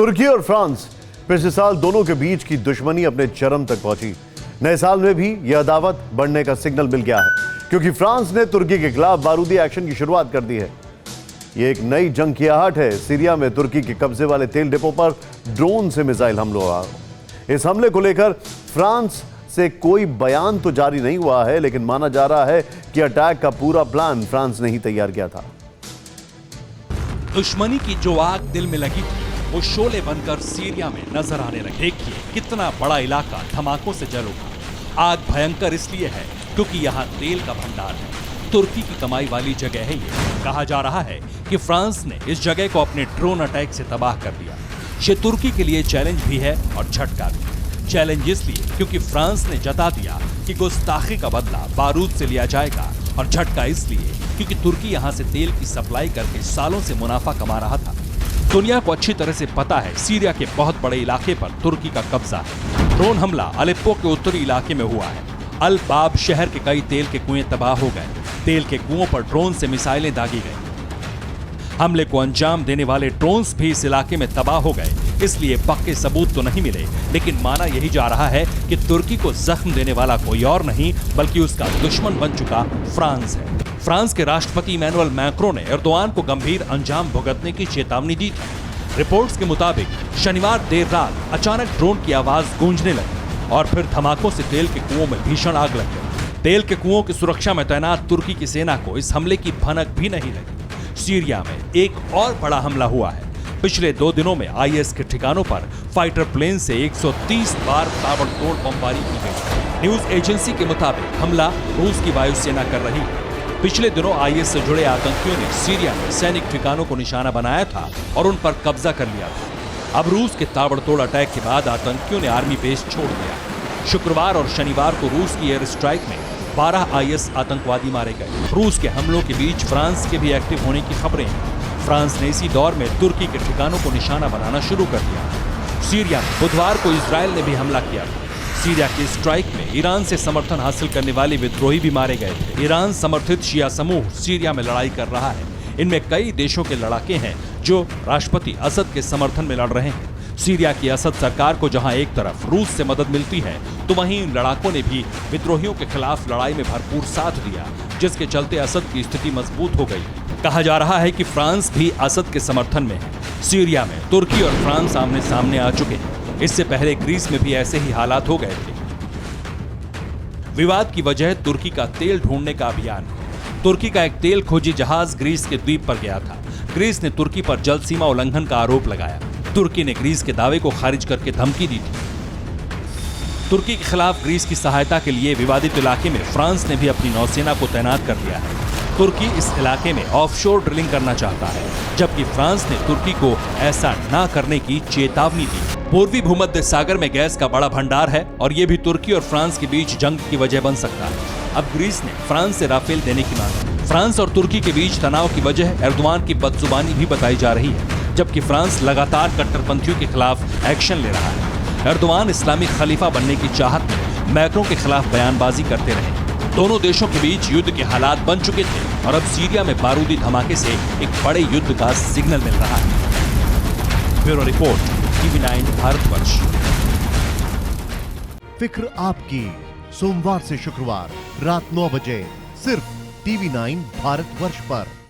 तुर्की और फ्रांस पिछले साल दोनों के बीच की दुश्मनी अपने चरम तक पहुंची। नए साल में भी यह अदावत बढ़ने का सिग्नल मिल गया है, क्योंकि फ्रांस ने तुर्की के खिलाफ बारूदी एक्शन की शुरुआत कर दी है। यह एक नई जंग की आहट है। सीरिया में तुर्की के कब्जे वाले तेल डिपो पर ड्रोन से मिसाइल हमला हुआ। इस हमले को लेकर फ्रांस से कोई बयान तो जारी नहीं हुआ है, लेकिन माना जा रहा है कि अटैक का पूरा प्लान फ्रांस ने ही तैयार किया था। दुश्मनी की जो आग दिल में लगी थी, वो शोले बनकर सीरिया में नजर आने लगे। देखिए कितना बड़ा इलाका धमाकों से जल उठा। आग भयंकर इसलिए है क्योंकि यहाँ तेल का भंडार है। तुर्की की कमाई वाली जगह है ये। कहा जा रहा है कि फ्रांस ने इस जगह को अपने ड्रोन अटैक से तबाह कर दिया। ये तुर्की के लिए चैलेंज भी है और झटका भी। चैलेंज इसलिए क्योंकि फ्रांस ने जता दिया कि गुस्ताखी का बदला बारूद से लिया जाएगा, और झटका इसलिए क्योंकि तुर्की यहां से तेल की सप्लाई करके सालों से मुनाफा कमा रहा था। दुनिया को अच्छी तरह से पता है सीरिया के बहुत बड़े इलाके पर तुर्की का कब्जा है। ड्रोन हमला अलेप्पो के उत्तरी इलाके में हुआ है। अल बाब शहर के कई तेल के कुएं तबाह हो गए। तेल के कुओं पर ड्रोन से मिसाइलें दागी गई। हमले को अंजाम देने वाले ड्रोन्स भी इस इलाके में तबाह हो गए। इसलिए पक्के सबूत तो नहीं मिले, लेकिन माना यही जा रहा है कि तुर्की को जख्म देने वाला कोई और नहीं बल्कि उसका दुश्मन बन चुका फ्रांस है। फ्रांस के राष्ट्रपति इमैनुअल मैक्रों ने एर्दोआन को गंभीर अंजाम भुगतने की चेतावनी दी थी। रिपोर्ट्स के मुताबिक शनिवार देर रात अचानक ड्रोन की आवाज गूंजने लगी और फिर धमाकों से तेल के कुओं में भीषण आग लग गई। तेल के कुओं की सुरक्षा में तैनात तुर्की की सेना को इस हमले की भनक भी नहीं लगी। सीरिया में एक और बड़ा हमला हुआ है। पिछले 2 दिनों में आईएस के ठिकानों पर फाइटर प्लेन से 130 बार ताबड़तोड़ बमबारी की गई। न्यूज एजेंसी के मुताबिक हमला रूस की वायुसेना कर रही है। पिछले दिनों आईएस से जुड़े आतंकियों ने सीरिया में सैनिक ठिकानों को निशाना बनाया था और उन पर कब्जा कर लिया था। अब रूस के ताबड़तोड़ अटैक के बाद आतंकियों ने आर्मी बेस छोड़ दिया। शुक्रवार और शनिवार को रूस की एयर स्ट्राइक में 12 आईएस आतंकवादी मारे गए। रूस के हमलों के बीच फ्रांस के भी एक्टिव होने की खबरें हैं। फ्रांस ने इसी दौर में तुर्की के ठिकानों को निशाना बनाना शुरू कर दिया। सीरिया में बुधवार को इजरायल ने भी हमला किया था। सीरिया की स्ट्राइक में ईरान से समर्थन हासिल करने वाले विद्रोही भी मारे गए थे। ईरान समर्थित शिया समूह सीरिया में लड़ाई कर रहा है। इनमें कई देशों के लड़ाके हैं जो राष्ट्रपति असद के समर्थन में लड़ रहे हैं। सीरिया की असद सरकार को जहां एक तरफ रूस से मदद मिलती है, तो वहीं इन लड़ाकों ने भी विद्रोहियों के खिलाफ लड़ाई में भरपूर साथ दिया, जिसके चलते असद की स्थिति मजबूत हो गई। कहा जा रहा है कि फ्रांस भी असद के समर्थन में है। सीरिया में तुर्की और फ्रांस आमने सामने आ चुके हैं। इससे पहले ग्रीस में भी ऐसे ही हालात हो गए थे। विवाद की वजह तुर्की का तेल ढूंढने का अभियान। तुर्की का एक तेल खोजी जहाज ग्रीस के द्वीप पर गया था। ग्रीस ने तुर्की पर जल सीमा उल्लंघन का आरोप लगाया। तुर्की ने ग्रीस के दावे को खारिज करके धमकी दी थी। तुर्की के खिलाफ ग्रीस की सहायता के लिए विवादित इलाके में फ्रांस ने भी अपनी नौसेना को तैनात कर दिया है। तुर्की इस इलाके में ऑफशोर ड्रिलिंग करना चाहता है, जबकि फ्रांस ने तुर्की को ऐसा न करने की चेतावनी दी। पूर्वी भूमध्य सागर में गैस का बड़ा भंडार है और ये भी तुर्की और फ्रांस के बीच जंग की वजह बन सकता है। अब ग्रीस ने फ्रांस से राफेल देने की मांग। फ्रांस और तुर्की के बीच तनाव की वजह एर्दोआन की बदजुबानी भी बताई जा रही है, जबकि फ्रांस लगातार कट्टरपंथियों के खिलाफ एक्शन ले रहा है। एर्दोआन इस्लामिक खलीफा बनने की चाहत में मैक्रों के खिलाफ बयानबाजी करते रहे। दोनों देशों के बीच युद्ध के हालात बन चुके थे और अब सीरिया में बारूदी धमाके से एक बड़े युद्ध का सिग्नल मिल रहा है। Bureau report, TV9 Bharatvarsh. फिक्र आपकी, सोमवार से शुक्रवार रात 9 बजे सिर्फ TV9 भारतवर्ष पर।